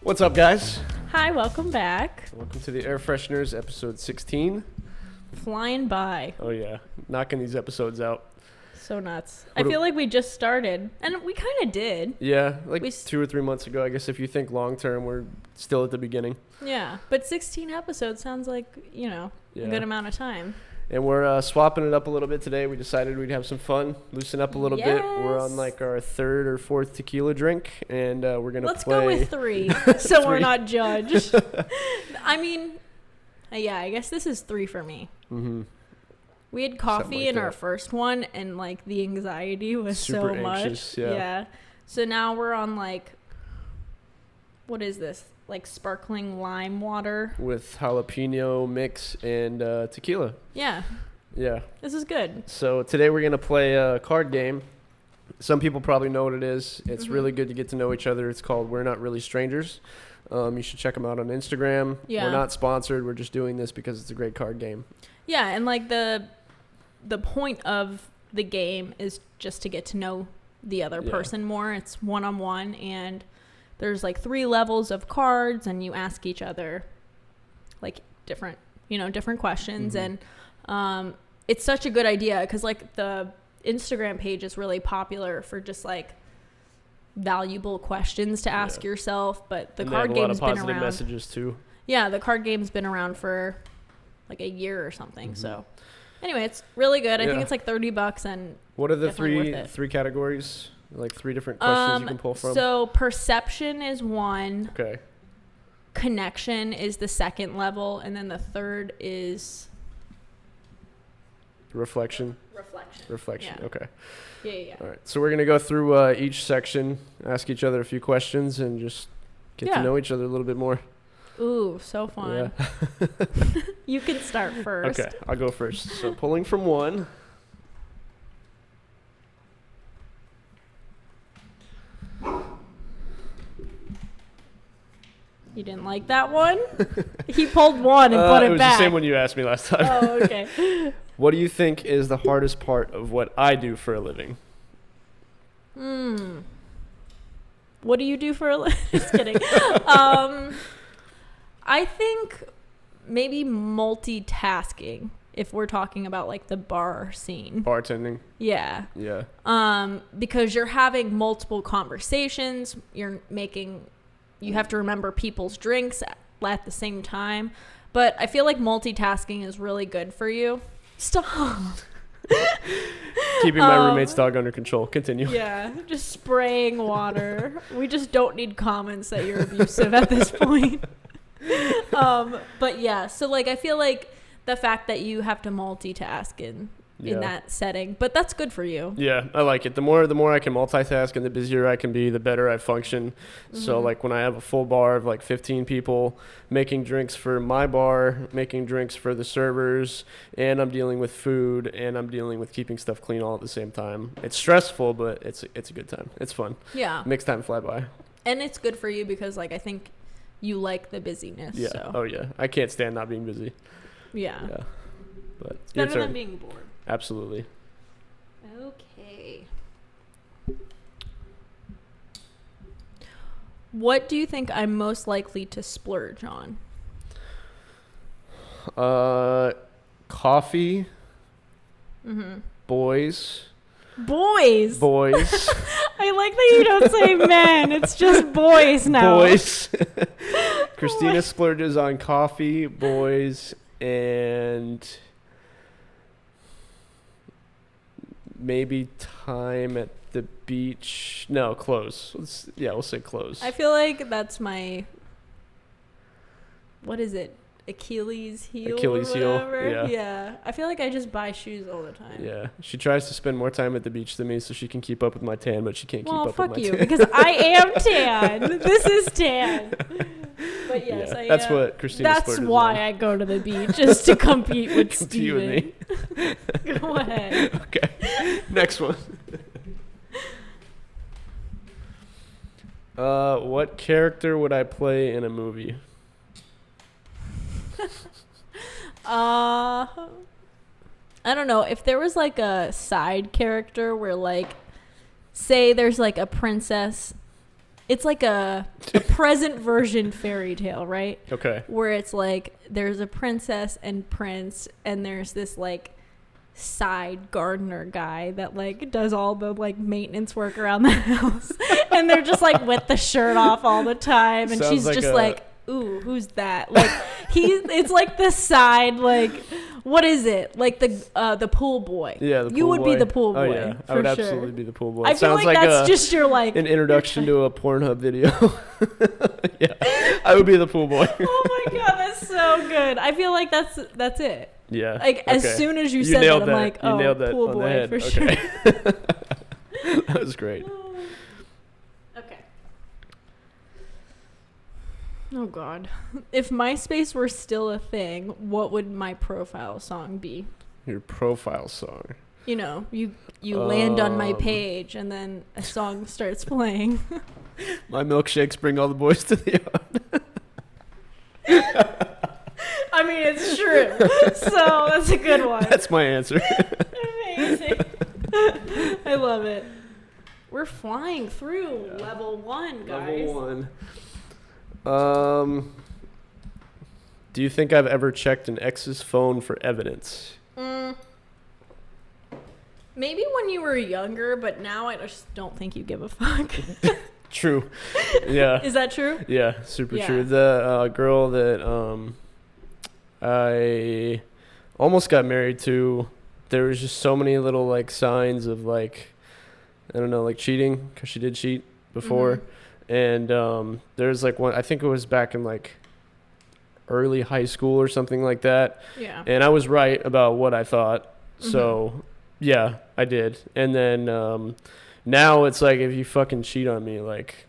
What's up, guys? Hi, welcome back. Welcome to the Air Fresheners, episode 16. Flying by. Oh, yeah. Knocking these episodes out. So nuts. I feel like we just started, and we kind of did. Yeah, like 2 or 3 months ago. I guess if you think long term, we're still at the beginning. Yeah, but 16 episodes sounds like, a good amount of time. And we're swapping it up a little bit today. We decided we'd have some fun, loosen up a little bit. We're on like our third or fourth tequila drink, and we're going to play. Let's go with 3, so we're not judged. I mean, yeah, I guess this is 3 for me. Mm-hmm. We had coffee in our first one, and like the anxiety was super so much. Anxious, yeah. So now we're on like, what is this? Like sparkling lime water with jalapeno mix and tequila. Yeah. This is good. So today we're going to play a card game. Some people probably know what it is. It's really good to get to know each other. It's called We're Not Really Strangers. You should check them out on Instagram. Yeah. We're not sponsored. We're just doing this because it's a great card game. Yeah, and like the point of the game is just to get to know the other person more. It's one-on-one, and there's like 3 levels of cards, and you ask each other like different questions. And it's such a good idea because like the Instagram page is really popular for just like valuable questions to ask yourself, but the card game's been around. A lot of positive messages too. Yeah, the card game's been around for like a year or something. So anyway, it's really good. I think it's like $30, and what are the three categories? Like 3 different questions you can pull from. So perception is one. Okay. Connection is the second level, and then the third is reflection. Yeah. Okay. Yeah. All right. So we're gonna go through each section, ask each other a few questions, and just get to know each other a little bit more. Ooh, so fun. Yeah. You can start first. Okay, I'll go first. So pulling from 1. You didn't like that one? He pulled 1 and put it back. It was the same one you asked me last time. Oh, okay. What do you think is the hardest part of what I do for a living? What do you do for a living? Just kidding. I think maybe multitasking, if we're talking about like the bar scene. Bartending. Yeah. Because you're having multiple conversations, you have to remember people's drinks at the same time. But I feel like multitasking is really good for you. Stop. Keeping my roommate's dog under control. Continue. Yeah, just spraying water. We just don't need comments that you're abusive at this point. But yeah, so like I feel like the fact that you have to multitask in that setting, but that's good for you. Yeah, I like it. The more I can multitask and the busier I can be, the better I function. So like when I have a full bar of like 15 people making drinks for my bar, making drinks for the servers, and I'm dealing with food, and I'm dealing with keeping stuff clean all at the same time. It's stressful, but it's a good time. It's fun. Yeah. Makes time fly by. And it's good for you because like I think you like the busyness. Yeah. So. Oh yeah. I can't stand not being busy. Yeah. But it's better than being bored. Absolutely. Okay. What do you think I'm most likely to splurge on? Coffee. Boys. I like that you don't say men. It's just boys now. Boys. Kristina splurges on coffee, boys, and maybe time at the beach. No, clothes. We'll say clothes. I feel like that's my, what is it? Achilles heel. Yeah. I feel like I just buy shoes all the time. Yeah. She tries to spend more time at the beach than me so she can keep up with my tan, but she can't keep up with my tan. Well, fuck you, because I am tan. This is tan. But yes, that's what Kristina That's why I go to the beach, is to compete with Steven. With me. Go ahead. Okay. Next one. What character would I play in a movie? I don't know. If there was like a side character where like, say there's like a princess it's like a present version fairy tale, right? Okay. Where it's like there's a princess and prince, and there's this like side gardener guy that like does all the like maintenance work around the house, and they're just like with the shirt off all the time, and she's just like, ooh, who's that? Like it's like the side, like, what is it? Like the pool boy. Yeah, the pool you would boy. be the pool boy. Oh yeah, I would sure. absolutely be the pool boy. I feel like that's just your like an introduction to a Pornhub video. Yeah, I would be the pool boy. Oh my god, that's so good. I feel like that's it. Yeah. Like as soon as you said that, I'm like, oh, nailed that pool on boy the head. for Okay. sure. That was great. Okay. Oh god. If MySpace were still a thing, what would my profile song be? Your profile song. You know, you land on my page and then a song starts playing. My milkshakes bring all the boys to the yard. I mean, it's true. So that's a good one. That's my answer. Amazing. I love it. We're flying through level 1, guys. Level 1. Do you think I've ever checked an ex's phone for evidence? Maybe when you were younger, but now I just don't think you give a fuck. True. Yeah. Is that true? Yeah, super true. The girl that I almost got married to, there was just so many little like signs of like, I don't know, like cheating, because she did cheat before. Mm-hmm. And there's like one, I think it was back in like early high school or something like that. Yeah. And I was right about what I thought. Mm-hmm. So yeah, I did. And then now it's like, if you fucking cheat on me, like,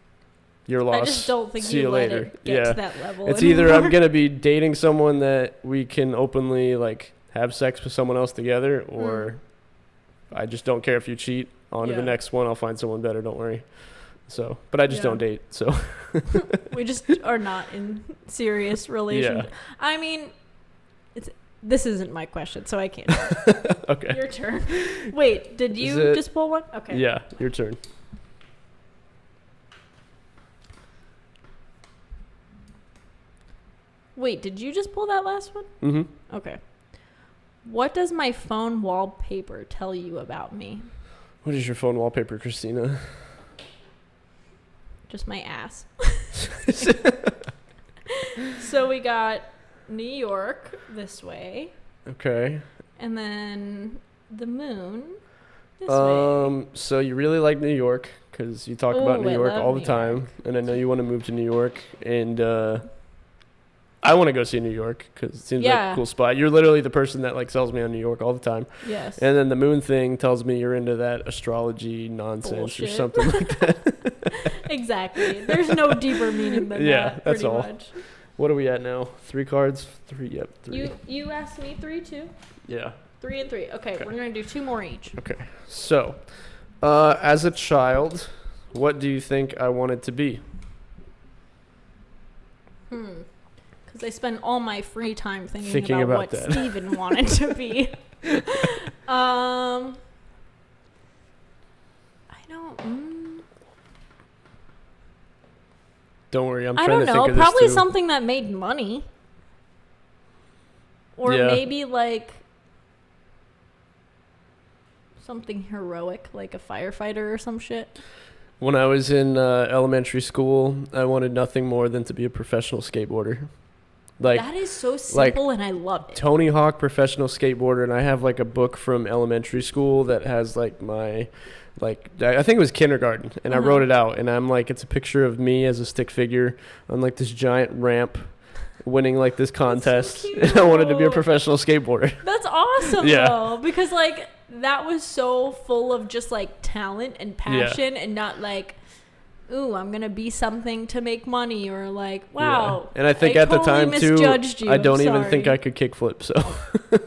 you're lost. I just don't think See you later. let it get to that level It's anymore. either I'm going to be dating someone that we can openly like have sex with someone else together, or I just don't care if you cheat. On to the next one. I'll find someone better. Don't worry. So, but I just don't date. So we just are not in serious relations. Yeah. I mean, this isn't my question, so I can't. Okay. Your turn. Wait, did you just pull one? Okay. Yeah, your turn. Wait, did you just pull that last one? Mm-hmm. Okay. What does my phone wallpaper tell you about me? What is your phone wallpaper, Kristina? Just my ass. So we got New York this way. Okay. And then the moon this way. So you really like New York because you talk about New York all the time. And I know you want to move to New York. And I want to go see New York because it seems like a cool spot. You're literally the person that like sells me on New York all the time. Yes. And then the moon thing tells me you're into that astrology nonsense or something like that. Exactly. There's no deeper meaning than that. Yeah, that's all. Much. What are we at now? 3 cards? 3, yep, 3. You asked me 3 too? Yeah. 3 and 3. Okay, we're going to do 2 more each. Okay. So, as a child, what do you think I wanted to be? Because I spend all my free time thinking about what that. Steven wanted to be. I don't... Don't worry, I'm I trying don't to know. think of this Probably too. something that made money. Or maybe like something heroic, like a firefighter or some shit. When I was in elementary school, I wanted nothing more than to be a professional skateboarder. Like, that is so simple, and I love it. Tony Hawk professional skateboarder, and I have like a book from elementary school that has like my, like, I think it was kindergarten, and I wrote it out, and I'm like, it's a picture of me as a stick figure on like this giant ramp winning like this contest. So and I wanted to be a professional skateboarder. That's awesome though, because like that was so full of just like talent and passion, and not like, ooh, I'm gonna be something to make money, or like, wow. And I think at totally the time too, you. I don't even think I could kickflip. So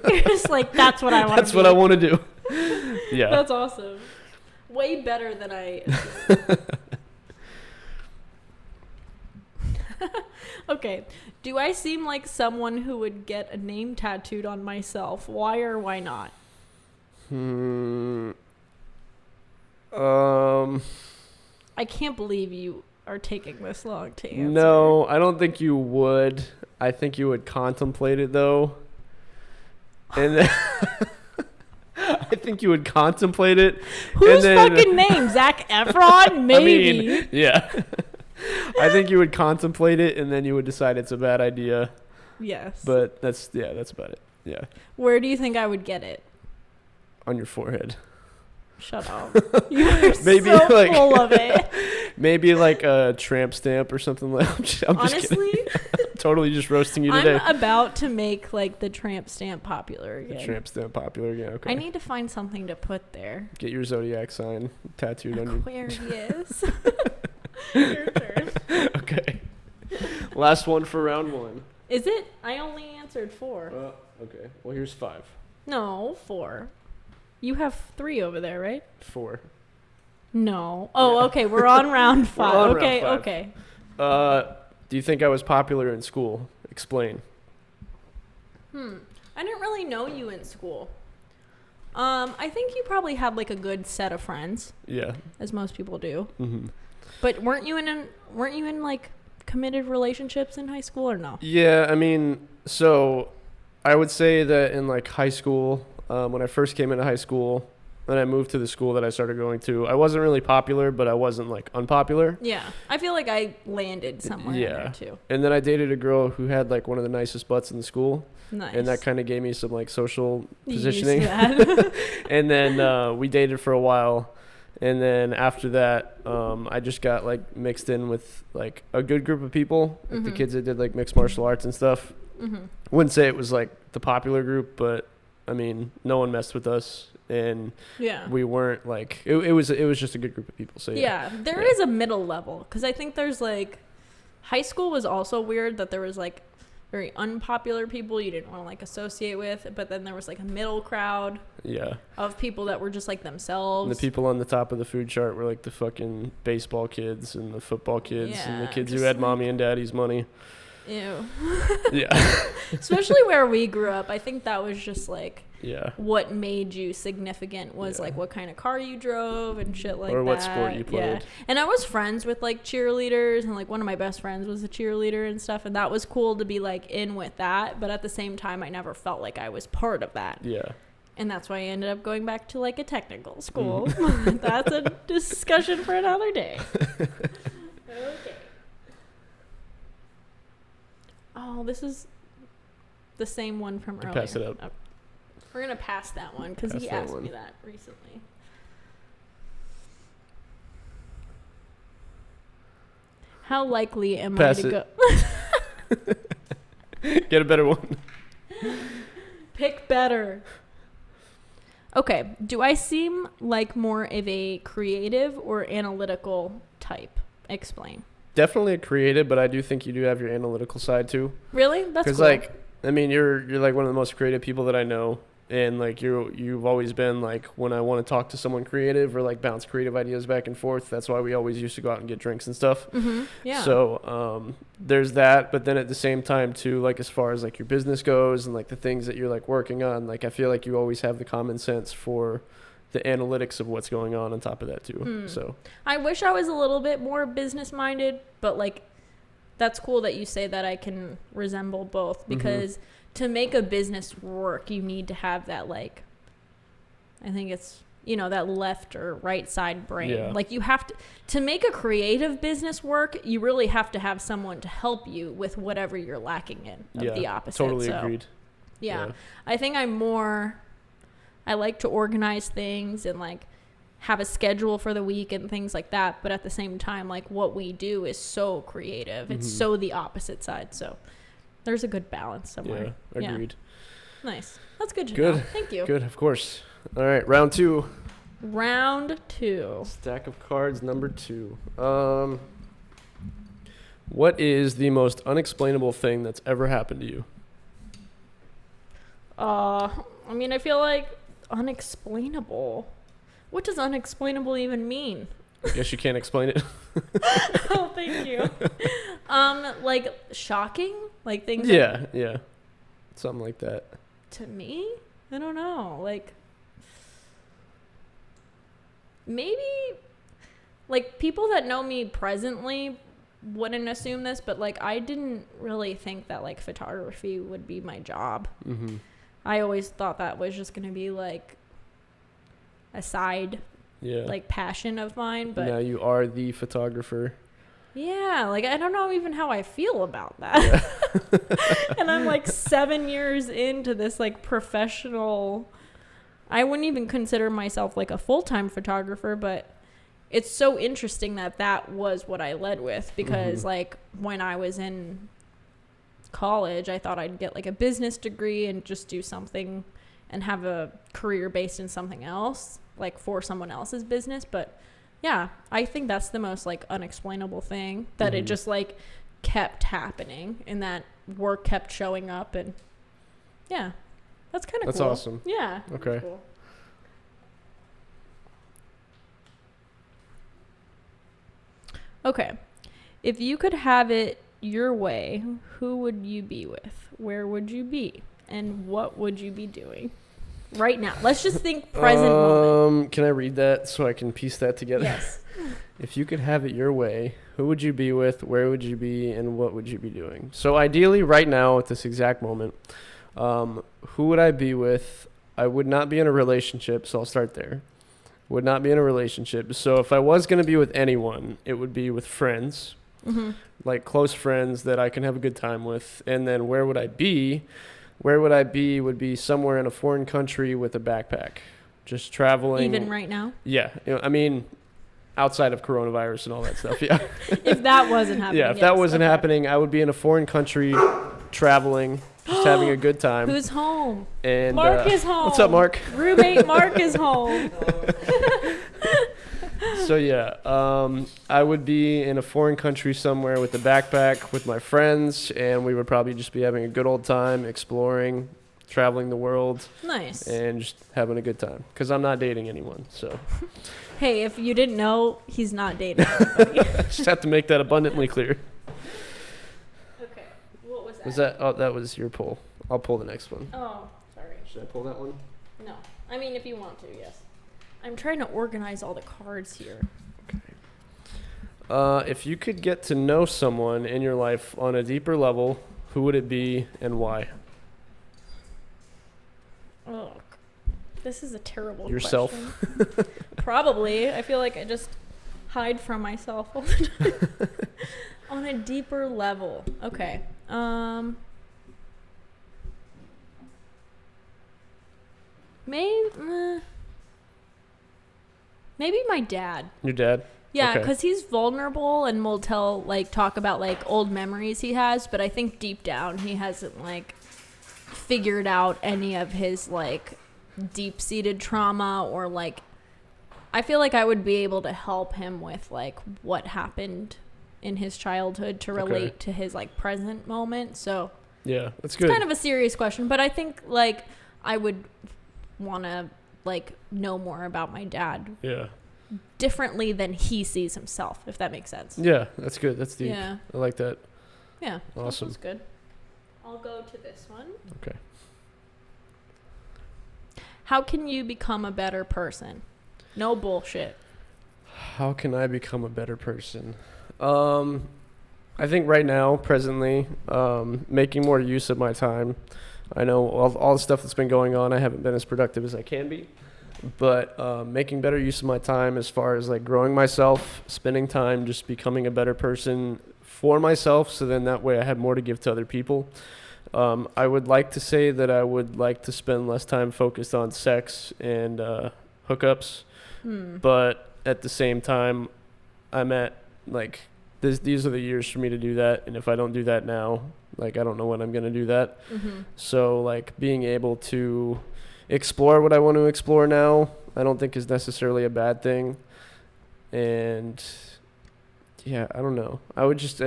you're just like, that's what I want. That's what I want to do. Yeah, that's awesome. Way better than I. Okay. Do I seem like someone who would get a name tattooed on myself? Why or why not? I can't believe you are taking this long to answer. No, I don't think you would. I think you would contemplate it though. And then I think you would contemplate it. Whose fucking name? Zac Efron? Maybe. I mean, yeah. I think you would contemplate it and then you would decide it's a bad idea. Yes. But that's about it. Yeah. Where do you think I would get it? On your forehead. Shut up. You're maybe so like, full of it. Maybe like a tramp stamp or something like that. I'm just Honestly, kidding. Totally just roasting you today. I'm about to make like the tramp stamp popular again. The tramp stamp popular again. Okay. I need to find something to put there. Get your zodiac sign tattooed on you. Aquarius. Your turn. Okay. Last one for round 1. Is it? I only answered 4. Okay. Well, here's 5. No, 4. You have 3 over there, right? 4. No. Oh, yeah. Okay. We're on round 5. On okay, round 5. Okay. Do you think I was popular in school? Explain. I didn't really know you in school. I think you probably had like a good set of friends. Yeah. As most people do. Mm-hmm. But weren't you in like committed relationships in high school or no? Yeah, I mean, so I would say that in like high school, when I first came into high school, and I moved to the school that I started going to, I wasn't really popular, but I wasn't like unpopular. Yeah, I feel like I landed somewhere in there too. And then I dated a girl who had like one of the nicest butts in the school. Nice. And that kind of gave me some like social You positioning. used that. And then we dated for a while. And then after that, I just got like mixed in with like a good group of people, like the kids that did like mixed martial arts and stuff. Wouldn't say it was like the popular group, but I mean, no one messed with us, and we weren't like it was just a good group of people. So yeah, there is a middle level, because I think there's like high school was also weird that there was like very unpopular people you didn't want to like associate with, but then there was like a middle crowd of people that were just like themselves. And the people on the top of the food chart were like the fucking baseball kids and the football kids and the kids who had mommy and daddy's money. Ew. Yeah. Especially where we grew up, I think that was just like what made you significant was like what kind of car you drove and shit like that. Or what sport you played. Yeah. And I was friends with like cheerleaders, and like one of my best friends was a cheerleader and stuff, and that was cool to be like in with that, but at the same time I never felt like I was part of that. Yeah. And that's why I ended up going back to like a technical school. That's a discussion for another day. Okay. Oh, this is the same one from earlier. Pass it up. Oh. We're going to pass that one because he asked me that recently. How likely am I to go? Get a better one. Pick better. Okay. Do I seem like more of a creative or analytical type? Explain. Definitely a creative, but I do think you do have your analytical side too. Really? That's cool. Because like, I mean, you're like one of the most creative people that I know, and like you've always been like, when I want to talk to someone creative or like bounce creative ideas back and forth, that's why we always used to go out and get drinks and stuff. Yeah. So there's that, but then at the same time too, like as far as like your business goes and like the things that you're like working on, like I feel like you always have the common sense for the analytics of what's going on top of that too. So I wish I was a little bit more business minded, but like that's cool that you say that I can resemble both, because to make a business work you need to have that, like, I think it's, you know, that left or right side brain. Like you have to make a creative business work, you really have to have someone to help you with whatever you're lacking in of the opposite. Totally agreed. Yeah. I think I like to organize things and like have a schedule for the week and things like that. But at the same time, like what we do is so creative. It's so the opposite side. So there's a good balance somewhere. Yeah, agreed. Yeah. Nice. That's good to know. Thank you. Good, of course. All right, round 2. Round 2. Stack of cards number 2. What is the most unexplainable thing that's ever happened to you? I mean, I feel like unexplainable. What does unexplainable even mean? I guess you can't explain it. Oh, thank you. Like shocking, like things. Yeah, something like that. To me, I don't know. Like maybe like, people that know me presently wouldn't assume this, but, like, I didn't really think that, like, photography would be my job. Mm-hmm. I always thought that was just going to be, like, a side, like, passion of mine. But now you are the photographer. Yeah, like, I don't know even how I feel about that. Yeah. And I'm, like, 7 years into this, like, professional... I wouldn't even consider myself, like, a full-time photographer, but it's so interesting that that was what I led with, because, like, when I was in college, I thought I'd get, like, a business degree and just do something and have a career based in something else, like, for someone else's business. But yeah, I think that's the most, like, unexplainable thing, that it just, like, kept happening and that work kept showing up. And yeah, that's kind of cool. That's awesome. Yeah. Okay. Cool. Okay. If you could have it your way, who would you be with? Where would you be? And what would you be doing right now? Let's just think present moment. Can I read that so I can piece that together? Yes. If you could have it your way, who would you be with? Where would you be? And what would you be doing? So ideally, right now, at this exact moment, who would I be with? I would not be in a relationship, so I'll start there. Would not be in a relationship. So if I was going to be with anyone, it would be with friends, like close friends that I can have a good time with. And then where would I be? Where would I be would be somewhere in a foreign country with a backpack, just traveling. Even right now? Yeah. You know, I mean, outside of coronavirus and all that stuff, yeah. If that wasn't happening. Yeah, if that wasn't happening, I would be in a foreign country traveling, just having a good time. Who's home? And Mark is home. What's up, Mark? Roommate Mark is home. So yeah, I would be in a foreign country somewhere with a backpack with my friends, and we would probably just be having a good old time, exploring, traveling the world. Nice. And just having a good time, because I'm not dating anyone, so. Hey, if you didn't know, he's not dating anybody. Just have to make that abundantly clear. Okay, what was that? Was that? Oh, that was your pull. I'll pull the next one. Oh, sorry. Should I pull that one? No. I mean, if you want to, yes. I'm trying to organize all the cards here. Okay. If you could get to know someone in your life on a deeper level, who would it be and why? Oh, this is a terrible Yourself? question. Probably. I feel like I just hide from myself all the time. On a deeper level. Okay. Maybe my dad. Your dad? Yeah, Okay. because he's vulnerable and will talk about, like, old memories he has, but I think deep down he hasn't, like, figured out any of his, like, deep-seated trauma, or, like, I feel like I would be able to help him with, like, what happened in his childhood to relate to his, like, present moment. So yeah, that's good. It's kind of a serious question, but I think, like, I would want to, like, know more about my dad. Yeah. Differently than he sees himself, if that makes sense. Yeah, that's good. That's deep. Yeah. I like that. Yeah. Awesome. That's good. I'll go to this one. Okay. How can you become a better person? No bullshit. How can I become a better person? I think right now, presently, making more use of my time. I know all the stuff that's been going on, I haven't been as productive as I can be. But making better use of my time as far as, like, growing myself, spending time just becoming a better person for myself, so then that way I have more to give to other people. I would like to say that I would like to spend less time focused on sex and hookups, but at the same time, I'm at, like, these are the years for me to do that, and if I don't do that now, like, I don't know when I'm going to do that. So, like, being able to explore what I want to explore now, I don't think is necessarily a bad thing. And yeah, I don't know. I would just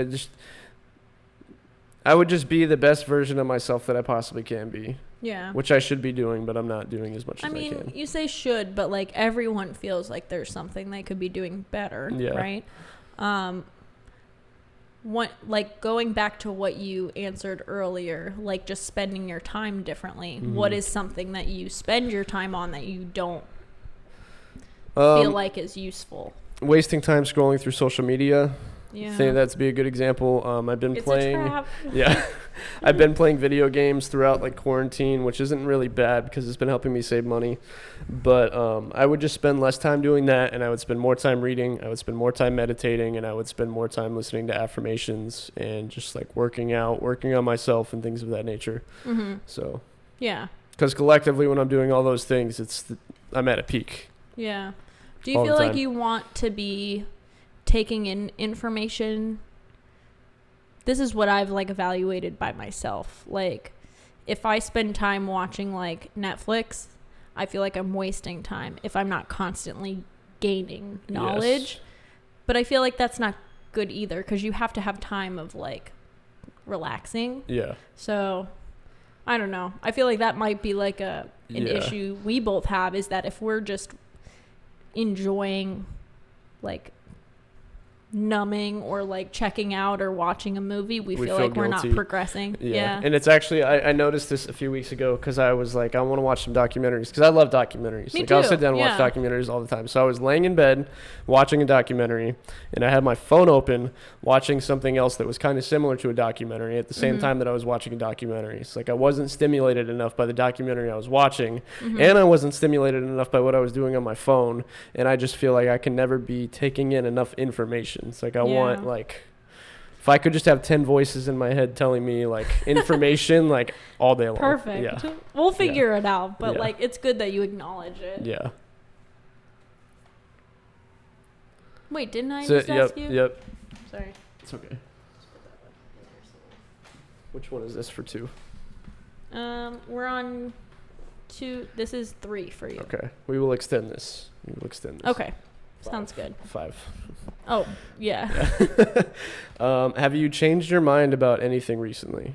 be the best version of myself that I possibly can be. Yeah. Which I should be doing, but I'm not doing as much as I can. I mean, you say should, but, like, everyone feels like there's something they could be doing better, right? Like, going back to what you answered earlier, like, just spending your time differently. What is something that you spend your time on that you don't feel like is useful? wasting time scrolling through social media. Yeah. I think that's be a good example. I've been It's playing. a trap. Yeah. I've been playing video games throughout like quarantine, which isn't really bad because it's been helping me save money. But I would just spend less time doing that, and I would spend more time reading. I would spend more time meditating, and I would spend more time listening to affirmations and just like working out, working on myself, and things of that nature. Mm-hmm. So. Yeah. Because collectively, when I'm doing all those things, I'm at a peak. Yeah. Do you feel like you want to be taking in information? This is what I've like evaluated by myself. Like, if I spend time watching like Netflix, I feel like I'm wasting time if I'm not constantly gaining knowledge. Yes. But I feel like that's not good either, because you have to have time of like relaxing. Yeah. So I don't know. I feel like that might be like an issue we both have, is that if we're just enjoying like numbing or like checking out or watching a movie, we feel like we're not progressing. Yeah. And it's actually, I noticed this a few weeks ago because I was like, I want to watch some documentaries because I love documentaries. Me like too. I'll sit down and watch documentaries all the time. So I was laying in bed watching a documentary, and I had my phone open watching something else that was kind of similar to a documentary at the same time that I was watching a documentary. It's like I wasn't stimulated enough by the documentary I was watching, and I wasn't stimulated enough by what I was doing on my phone, and I just feel like I can never be taking in enough information. It's like I want, like, if I could just have 10 voices in my head telling me like information like all day long. Perfect. Yeah. We'll figure it out, but like it's good that you acknowledge it. Yeah. Wait, didn't I just ask you? Yep. Sorry. It's okay. Which one is this for 2? We're on 2. This is 3 for you. Okay. We will extend this. Okay. Sounds good. 5. Oh, yeah. Have you changed your mind about anything recently?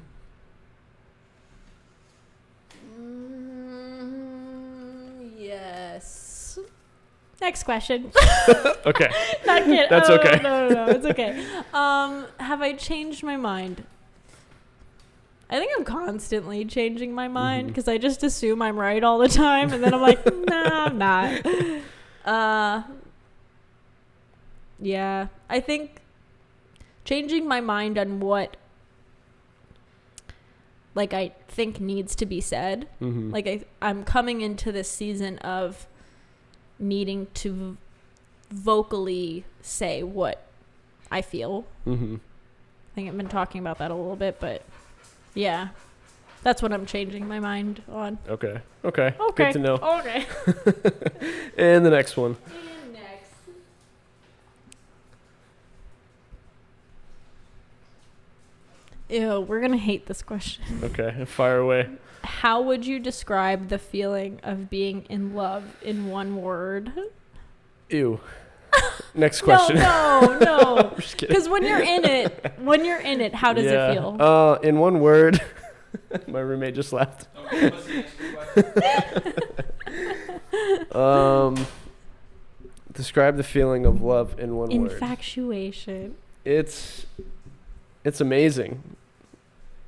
Yes. Next question. Okay. Not kidding. That's okay. No, it's okay. Have I changed my mind? I think I'm constantly changing my mind because I just assume I'm right all the time, and then I'm like, nah, I'm not. Yeah, I think changing my mind on what like I think needs to be said. Like I'm coming into this season of needing to vocally say what I feel. I think I've been talking about that a little bit, but yeah, that's what I'm changing my mind on. Okay. Good to know. Okay. And the next one. Ew, we're going to hate this question. Okay, fire away. How would you describe the feeling of being in love in one word? Ew. Next question. No. Because when you're in it, how does it feel? In one word, my roommate just laughed. Describe the feeling of love in one word. Infatuation. It's amazing.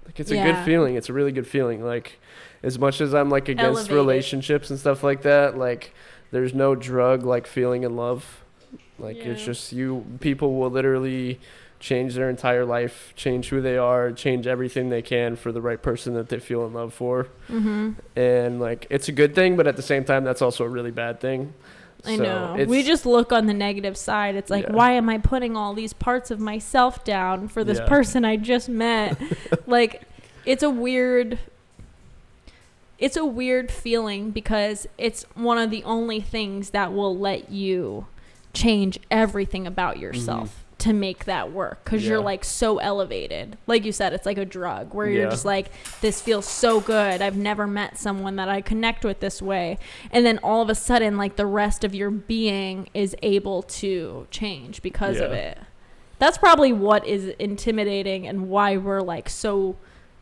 Like it's a good feeling. It's a really good feeling. Like as much as I'm like against relationships and stuff like that, like there's no drug like feeling in love. Like it's just people will literally change their entire life, change who they are, change everything they can for the right person that they feel in love for. And like it's a good thing, but at the same time that's also a really bad thing. I know. We just look on the negative side. It's like, why am I putting all these parts of myself down for this person I just met? Like, it's a weird feeling because it's one of the only things that will let you change everything about yourself to make that work, because you're like so elevated. Like you said, it's like a drug where you're just like, this feels so good. I've never met someone that I connect with this way. And then all of a sudden, like the rest of your being is able to change because of it. That's probably what is intimidating and why we're like so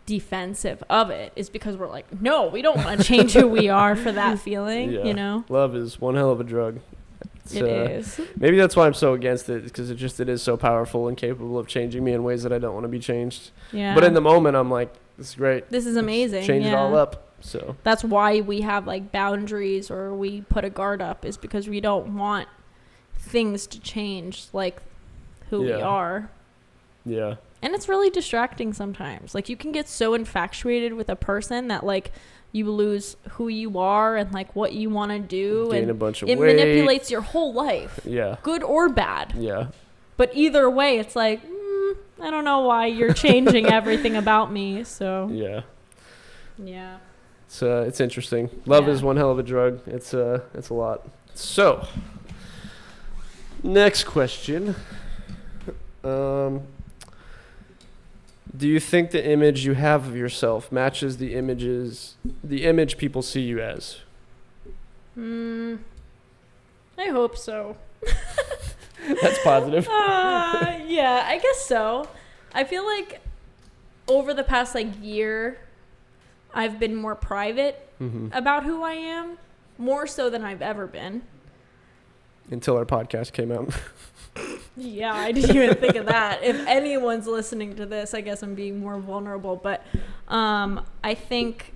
defensive of it, is because we're like, no, we don't want to change who we are for that feeling, you know? Love is one hell of a drug. It is. Maybe that's why I'm so against it, because it is so powerful and capable of changing me in ways that I don't want to be changed. Yeah. But in the moment, I'm like, this is great. This is amazing. Let's change it all up. So that's why we have like boundaries, or we put a guard up, is because we don't want things to change, like who we are. Yeah. And it's really distracting sometimes. Like, you can get so infatuated with a person that, like, you lose who you are and, like, what you want to do. Gain and a bunch of it weight. manipulates your whole life. Yeah. Good or bad. Yeah. But either way, it's like, I don't know why you're changing everything about me. So. Yeah. Yeah. It's interesting. Love is one hell of a drug. It's a lot. So, next question. Do you think the image you have of yourself matches the image people see you as? I hope so. That's positive. Yeah, I guess so. I feel like over the past year, I've been more private about who I am, more so than I've ever been. Until our podcast came out. Yeah, I didn't even think of that. If anyone's listening to this, I guess I'm being more vulnerable. But I think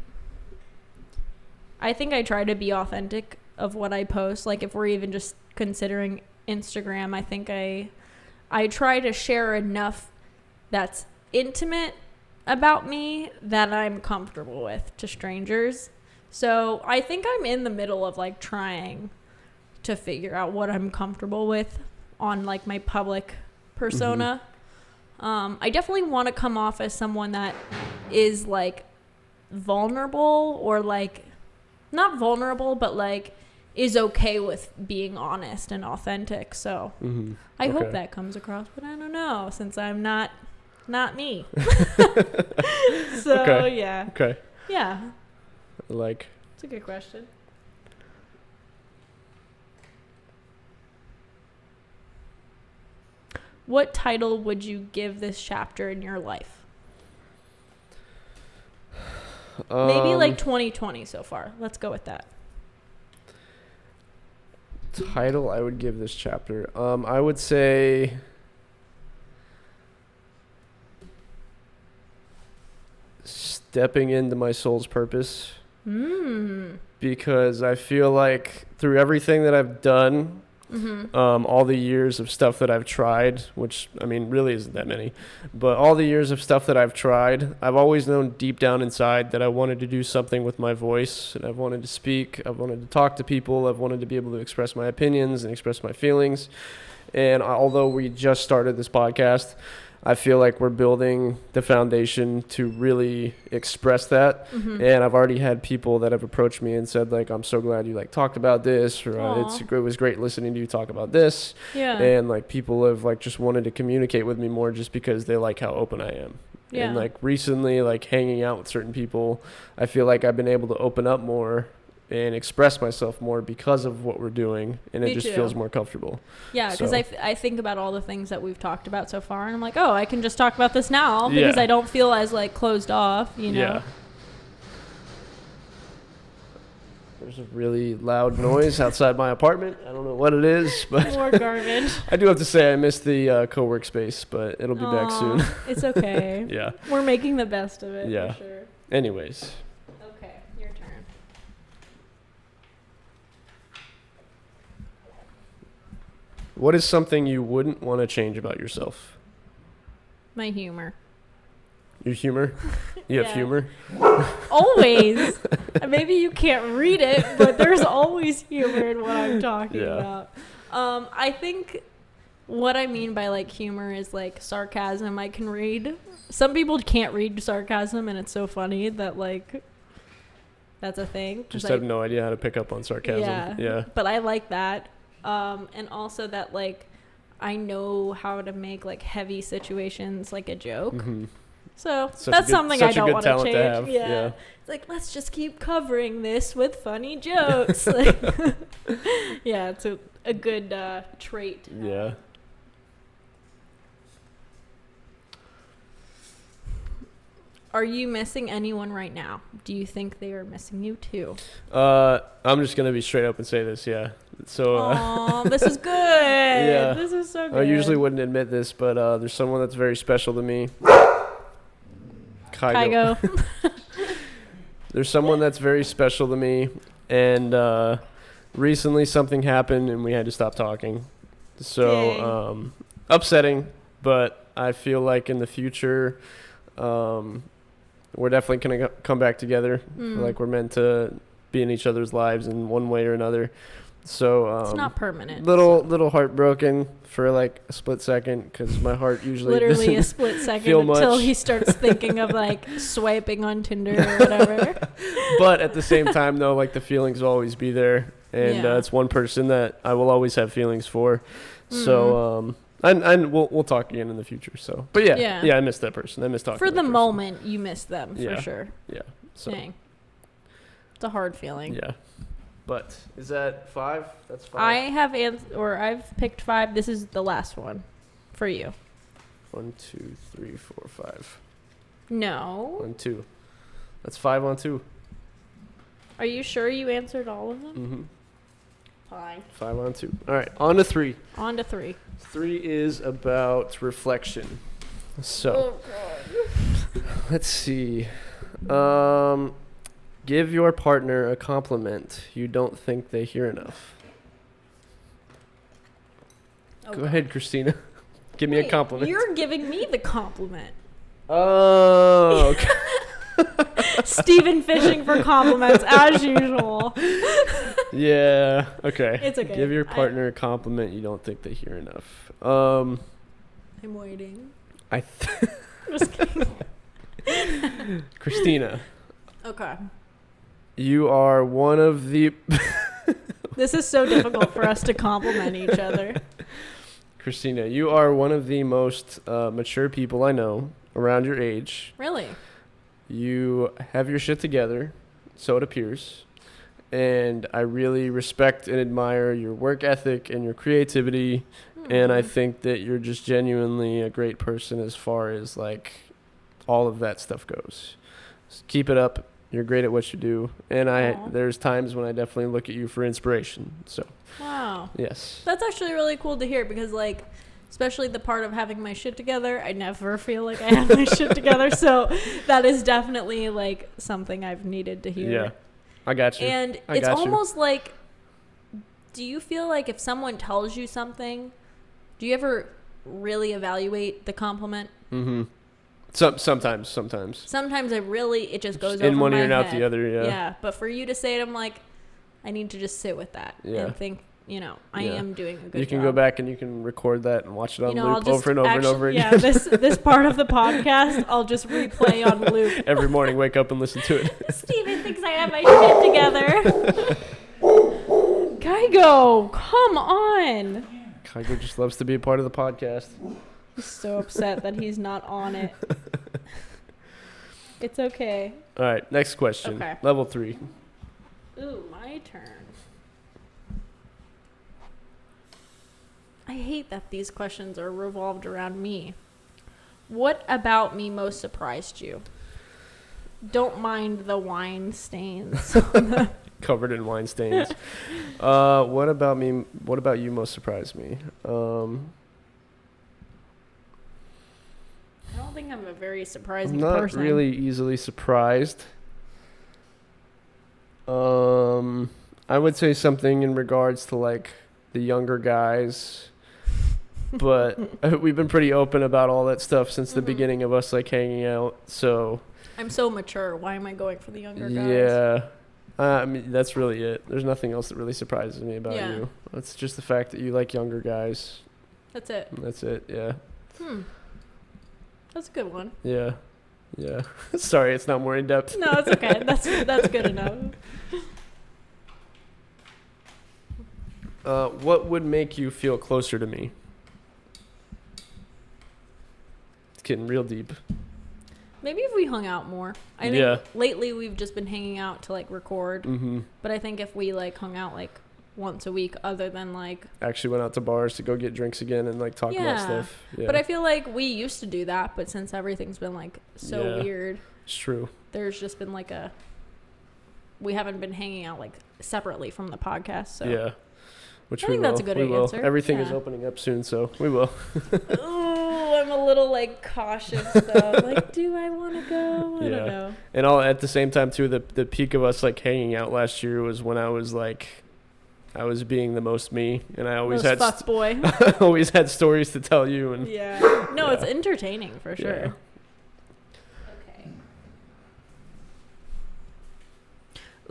I try to be authentic of what I post. Like, if we're even just considering Instagram, I think I try to share enough that's intimate about me that I'm comfortable with to strangers. So I think I'm in the middle of trying to figure out what I'm comfortable with on my public persona. I definitely want to come off as someone that is vulnerable, or not vulnerable, but is okay with being honest and authentic. So I hope that comes across, but I don't know, since I'm not me. So yeah. Okay. Yeah. It's a good question. What title would you give this chapter in your life? Maybe 2020 so far. Let's go with that. Title I would give this chapter. I would say stepping into my soul's purpose. Because I feel like through everything that I've done, all the years of stuff that I've tried, which really isn't that many, but all the years of stuff that I've tried, I've always known deep down inside that I wanted to do something with my voice, and I've wanted to speak, I've wanted to talk to people, I've wanted to be able to express my opinions and express my feelings. And although we just started this podcast, I feel like we're building the foundation to really express that. And I've already had people that have approached me and said, I'm so glad you talked about this, or it was great listening to you talk about this. Yeah. And people have just wanted to communicate with me more just because they like how open I am. Yeah. And recently, hanging out with certain people, I feel like I've been able to open up more and express myself more because of what we're doing, and it just feels more comfortable. Yeah, because I think about all the things that we've talked about so far, and I'm like, oh, I can just talk about this now because I don't feel as closed off, you know? Yeah. There's a really loud noise outside my apartment. I don't know what it is, but more garbage. I do have to say I missed the co-work space, but it'll be back soon. It's okay. Yeah. We're making the best of it. Yeah. For sure. Anyways. Okay, your turn. What is something you wouldn't want to change about yourself? My humor. Your humor? You have humor? Always. Maybe you can't read it, but there's always humor in what I'm talking about. I think what I mean by humor is sarcasm I can read. Some people can't read sarcasm, and it's so funny that that's a thing. Just have no idea how to pick up on sarcasm. Yeah. But I like that. And also that I know how to make heavy situations a joke. So that's something I don't want to change. Yeah. It's let's just keep covering this with funny jokes. Yeah, it's a good trait. Yeah. Are you missing anyone right now? Do you think they are missing you too? I'm just gonna be straight up and say this. Yeah. So. This is good. Yeah. This is so good. I usually wouldn't admit this, but there's someone that's very special to me. Kygo. There's someone that's very special to me, and recently something happened and we had to stop talking. So upsetting, but I feel like in the future, we're definitely going to come back together. Like we're meant to be in each other's lives in one way or another. So it's not permanent. Little heartbroken for like a split second, because my heart usually literally a split second until he starts thinking of like swiping on Tinder or whatever. But at the same time, though, like the feelings will always be there, and it's one person that I will always have feelings for. So and we'll talk again in the future. So, but yeah, I miss that person. I miss talking for to that the person. moment. You miss them for sure. Yeah. So. Dang. It's a hard feeling. Yeah. But is that 5? That's 5. I've picked 5. This is the last one for you. 1, 2, 3, 4, 5. No. 1, 2. That's 5 on 2. Are you sure you answered all of them? Mm-hmm. Fine. 5 on 2. All right, on to 3. 3. 3 is about reflection. So, let's see. Give your partner a compliment you don't think they hear enough. Go ahead, Kristina. Give me a compliment. You're giving me the compliment. Oh, okay. Steven fishing for compliments as usual. Yeah. Okay. It's okay. Give your partner a compliment you don't think they hear enough. I'm waiting. Just kidding. Kristina. Okay. You are one of the... This is so difficult for us to compliment each other. Kristina, you are one of the most mature people I know around your age. Really? You have your shit together, so it appears. And I really respect and admire your work ethic and your creativity. And I think that you're just genuinely a great person as far as like all of that stuff goes. Just keep it up. You're great at what you do. And there's times when I definitely look at you for inspiration. So, wow. Yes. That's actually really cool to hear, because like, especially the part of having my shit together, I never feel like I have my shit together. So that is definitely like something I've needed to hear. Yeah. I got you. And it's almost like, do you feel like if someone tells you something, do you ever really evaluate the compliment? Mm-hmm. Sometimes. Sometimes it just goes over in one my ear and out head. the other, Yeah, but for you to say it, I'm like, I need to just sit with that and think, I am doing a good job. You can go back and you can record that and watch it on loop I'll over and over and over again. Yeah, this part of the podcast, I'll just replay on loop. Every morning, wake up and listen to it. Steven thinks I have my shit together. Kygo, come on. Kygo just loves to be a part of the podcast. He's so upset that he's not on it. It's okay. All right, next question. Okay. Level 3. Ooh, my turn. I hate that these questions are revolved around me. What about me most surprised you? Don't mind the wine stains. Covered in wine stains. What about you most surprised me? I don't think I'm a very surprising I'm not person. really easily surprised. I would say something in regards to like the younger guys, but we've been pretty open about all that stuff since the beginning of us like hanging out. So I'm so mature. Why am I going for the younger guys? Yeah. I mean, that's really it. There's nothing else that really surprises me about you. It's just the fact that you like younger guys. That's it. That's it, yeah. That's a good one. Yeah. Sorry, it's not more in depth. No, it's okay. That's good enough. What would make you feel closer to me? It's getting real deep. Maybe if we hung out more. I think lately we've just been hanging out to like record. Mm-hmm. But I think if we like hung out like once a week, other than like actually went out to bars to go get drinks again and like talk about stuff. Yeah. But I feel like we used to do that, but since everything's been like so weird, it's true. There's just been like we haven't been hanging out like separately from the podcast. So yeah, which I think that's a good answer. Everything is opening up soon, so we will. Oh, I'm a little like cautious though. Like, do I want to go? I don't know. And all at the same time too, the peak of us like hanging out last year was when I was like I was being the most me, and I always Most fuck boy. always had stories to tell you. And yeah. No, it's entertaining for sure. Yeah. Okay.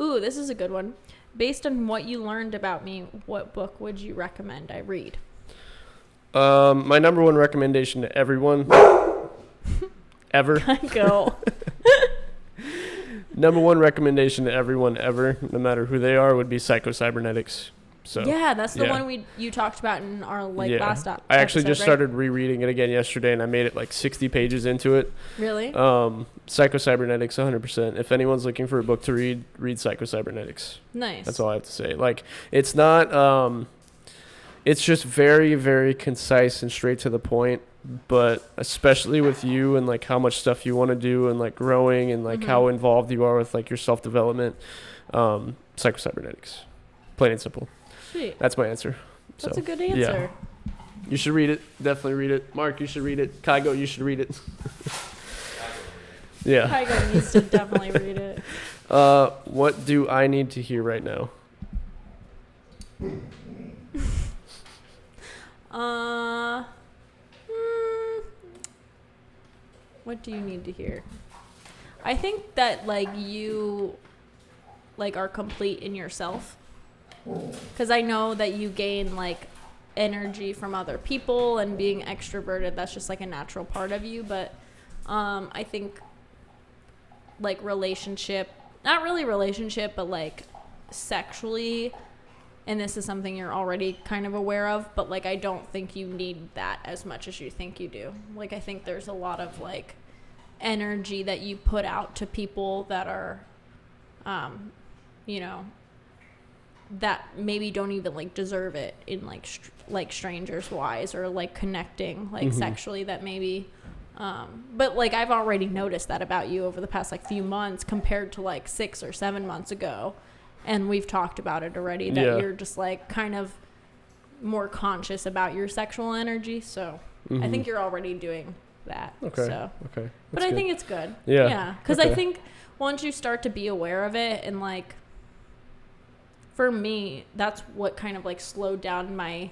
Ooh, this is a good one. Based on what you learned about me, what book would you recommend I read? My number one recommendation to everyone ever. Go. Number one recommendation to everyone ever, no matter who they are, would be Psycho-Cybernetics. So yeah, that's the one you talked about in our last episode. I actually just right? started rereading it again yesterday, and I made it like 60 pages into it. Really? Psycho-Cybernetics, 100%. If anyone's looking for a book to read Psycho-Cybernetics. Nice. That's all I have to say. Like, it's not. It's just very, very concise and straight to the point. But especially with you and like how much stuff you want to do and like growing and like how involved you are with like your self-development, Psycho-Cybernetics, plain and simple. Sweet. That's my answer. That's a good answer. Yeah. You should read it. Definitely read it. Mark, you should read it. Kygo, you should read it. Yeah. Kygo needs to definitely read it. What do I need to hear right now? What do you need to hear? I think that like you like are complete in yourself, because I know that you gain like energy from other people and being extroverted, that's just like a natural part of you. But I think like not really relationship, but like sexually, and this is something you're already kind of aware of, but like I don't think you need that as much as you think you do. Like I think there's a lot of like energy that you put out to people that are you know, that maybe don't even like deserve it in like strangers wise, or like connecting like sexually, that maybe but like I've already noticed that about you over the past like few months compared to like 6 or 7 months ago. And we've talked about it already, that you're just like kind of more conscious about your sexual energy. So I think you're already doing that. Okay. So. Okay. But I think it's good. Yeah. Yeah. Because I think once you start to be aware of it, and like, for me, that's what kind of like slowed down my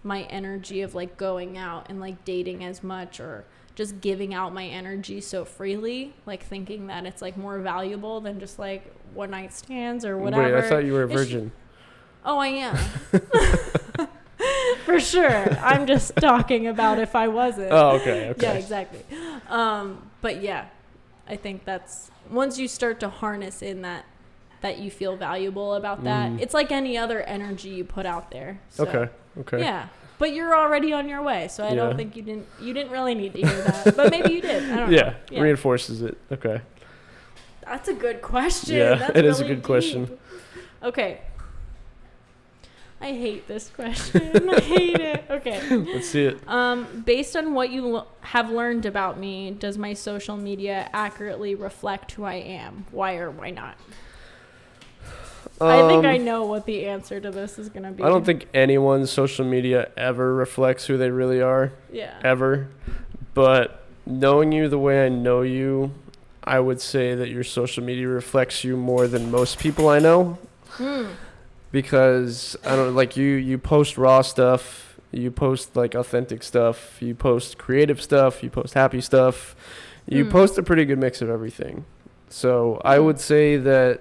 energy of like going out and like dating as much, or just giving out my energy so freely, like thinking that it's like more valuable than just like one night stands or whatever. Wait, I thought you were a virgin. Oh, I am. For sure. I'm just talking about if I wasn't. Oh, okay. Yeah, exactly. But yeah, I think that's, once you start to harness in that you feel valuable about that, it's like any other energy you put out there. So, Okay. Yeah. But you're already on your way, so I don't think you didn't really need to hear that. But maybe you did. I don't know. Yeah, reinforces it. Okay. That's a good question. Yeah, That's it is really a good question. Okay. I hate this question. I hate it. Okay. Let's see it. Based on what you have learned about me, does my social media accurately reflect who I am? Why or why not? I think I know what the answer to this is going to be. I don't think anyone's social media ever reflects who they really are. Yeah. Ever. But knowing you the way I know you, I would say that your social media reflects you more than most people I know. Because I don't like you post raw stuff, you post like authentic stuff, you post creative stuff, you post happy stuff. You post a pretty good mix of everything. So I would say that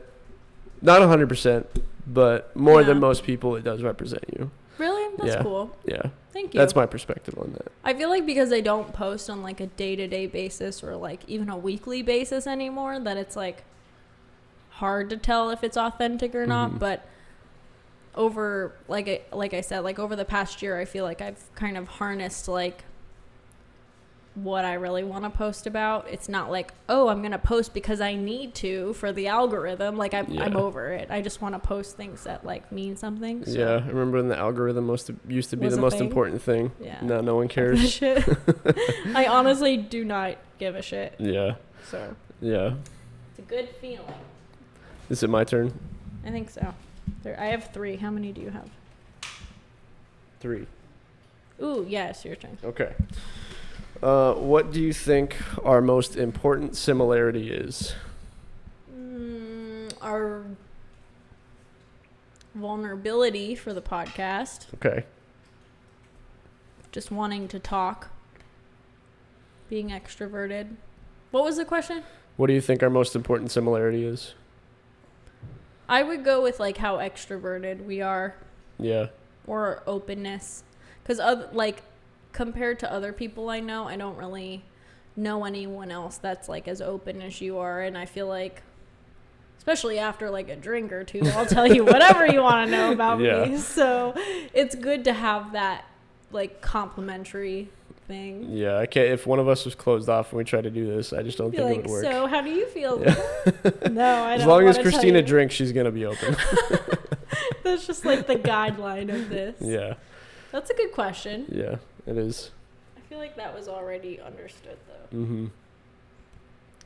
not 100%, but more than most people, it does represent you. Really? That's cool. Yeah. Thank you. That's my perspective on that. I feel like because I don't post on like a day-to-day basis, or like even a weekly basis anymore, that it's like hard to tell if it's authentic or not. But over like I said, like over the past year, I feel like I've kind of harnessed like what I really want to post about. It's not like, oh, I'm going to post because I need to for the algorithm. Like I'm over it. I just want to post things that like mean something. So. Yeah. I remember when the algorithm used to be the most important thing. Yeah. Now no one cares. Shit. I honestly do not give a shit. Yeah. So. Yeah. It's a good feeling. Is it my turn? I think so. I have 3. How many do you have? 3. Ooh, yes, your turn. Okay. What do you think our most important similarity is? vulnerability for the podcast. Okay. Just wanting to talk. Being extroverted. What was the question? What do you think our most important similarity is? I would go with like how extroverted we are. Yeah. Or openness. Because like compared to other people I know, I don't really know anyone else that's like as open as you are. And I feel like, especially after like a drink or two, I'll tell you whatever you want to know about me. So it's good to have that like complimentary thing. Yeah, I can't. If one of us was closed off when we tried to do this, I just don't think it would work. So how do you feel? Yeah. No, I don't. As long as Kristina drinks, she's gonna be open. That's just like the guideline of this. Yeah. That's a good question. Yeah, it is. I feel like that was already understood though. Mm-hmm.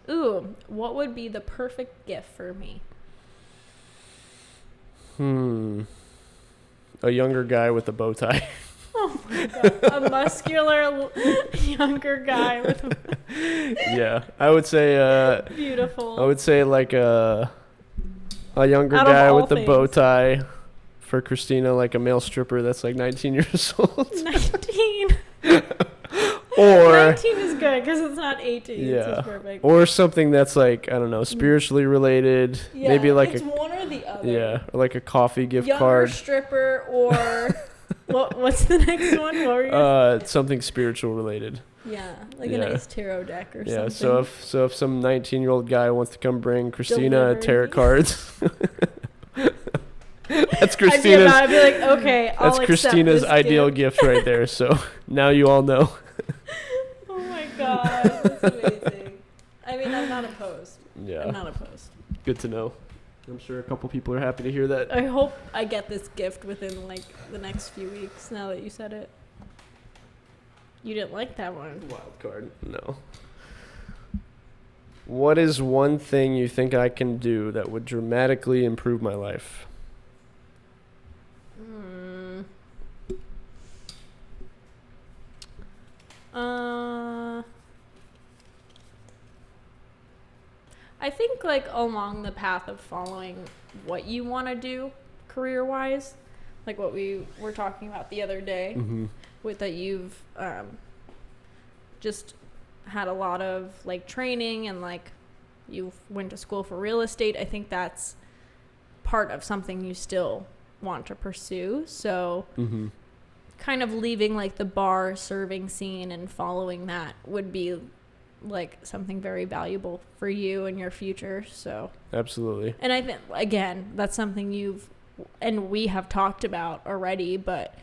Ooh, what would be the perfect gift for me? A younger guy with a bow tie. Oh my god, a muscular younger guy with Yeah, I would say beautiful. I would say like a younger guy with a bow tie for Kristina, like a male stripper that's like 19 years old. 19. Or 19 is good because it's not 18. Yeah. It's just perfect. Or something that's like, I don't know, spiritually related. Yeah, maybe like it's one or the other. Yeah, or like a coffee gift younger card. Stripper or what's the next one? What were you something spiritual related. Yeah, like a nice tarot deck or something. Yeah, so if some 19-year-old guy wants to come bring Kristina tarot cards. That's Kristina's. I'd be like, okay, That's Kristina's ideal gift right there. So now you all know. Oh my god, that's amazing. I mean, I'm not opposed. Yeah. I'm not opposed. Good to know. I'm sure a couple people are happy to hear that. I hope I get this gift within like the next few weeks. Now that you said it. You didn't like that one. Wild card. No. What is one thing you think I can do that would dramatically improve my life? I think like along the path of following what you want to do career-wise, like what we were talking about the other day, with that you've just had a lot of like training and like you went to school for real estate. I think that's part of something you still want to pursue. So kind of leaving like the bar serving scene and following that would be like something very valuable for you and your future. So absolutely. And I think again, that's something we have talked about already, but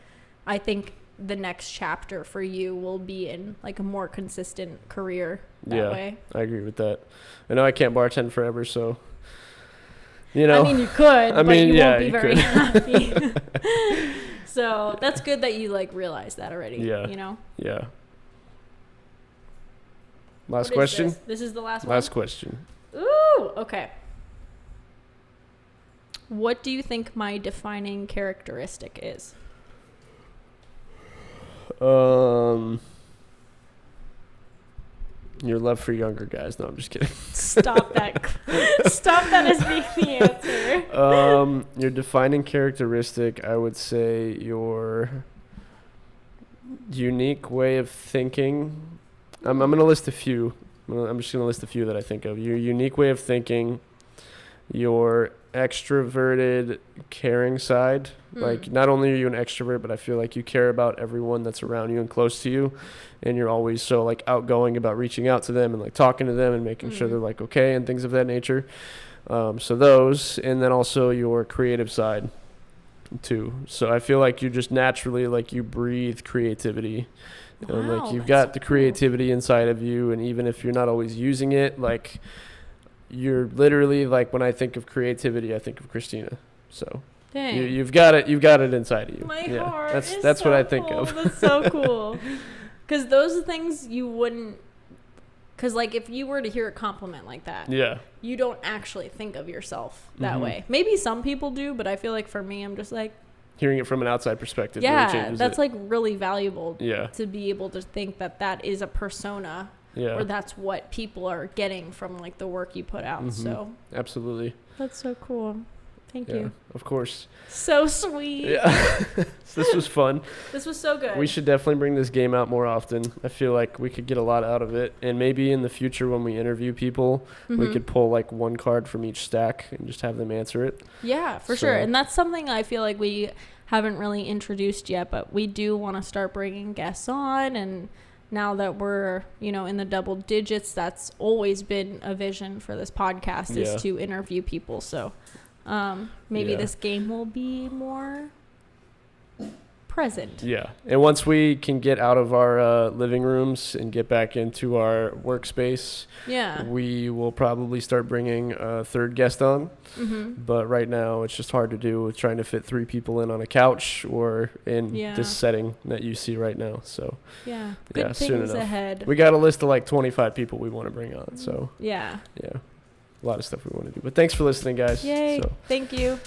I think the next chapter for you will be in like a more consistent career that way. I agree with that. I know I can't bartend forever, so you know. I mean, you could, but you won't be very happy. So that's good that you like realize that already. Yeah. You know? Yeah. Last question? This is the last one? Last question. Ooh, okay. What do you think my defining characteristic is? Your love for younger guys. No, I'm just kidding. Stop that. Stop that as being the answer. Your defining characteristic, I would say your unique way of thinking. I'm going to list a few. I'm just going to list a few that I think of. Your unique way of thinking, your extroverted, caring side. Like, not only are you an extrovert, but I feel like you care about everyone that's around you and close to you. And you're always so, like, outgoing about reaching out to them and, like, talking to them and making sure they're, like, okay and things of that nature. So those. And then also your creative side, too. So I feel like you just naturally, like, you breathe creativity. Wow, like, you've got the creativity inside of you. And even if you're not always using it, like, you're literally, like, when I think of creativity, I think of Kristina. So you've got it inside of you. My heart that's so what I think cool. of. That's so cool. Because those are things you wouldn't, because like if you were to hear a compliment like that, you don't actually think of yourself that way. Maybe some people do, but I feel like for me, I'm just like, hearing it from an outside perspective really changes that's it. like really valuable to be able to think that is a persona. Or that's what people are getting from like the work you put out. So absolutely. that's so cool. Thank you. Of course. So sweet. Yeah. This was fun. This was so good. We should definitely bring this game out more often. I feel like we could get a lot out of it. And maybe in the future when we interview people, we could pull like one card from each stack and just have them answer it. Yeah, for sure. And that's something I feel like we haven't really introduced yet, but we do want to start bringing guests on. And now that we're, in the double digits, that's always been a vision for this podcast is to interview people. So maybe this game will be more present. Yeah. And once we can get out of our living rooms and get back into our workspace, we will probably start bringing a third guest on. But right now it's just hard to do with trying to fit 3 people in on a couch or in this setting that you see right now. So good soon things enough. ahead. We got a list of like 25 people we want to bring on. So yeah, a lot of stuff we want to do. But thanks for listening, guys. Yay. So. Thank you.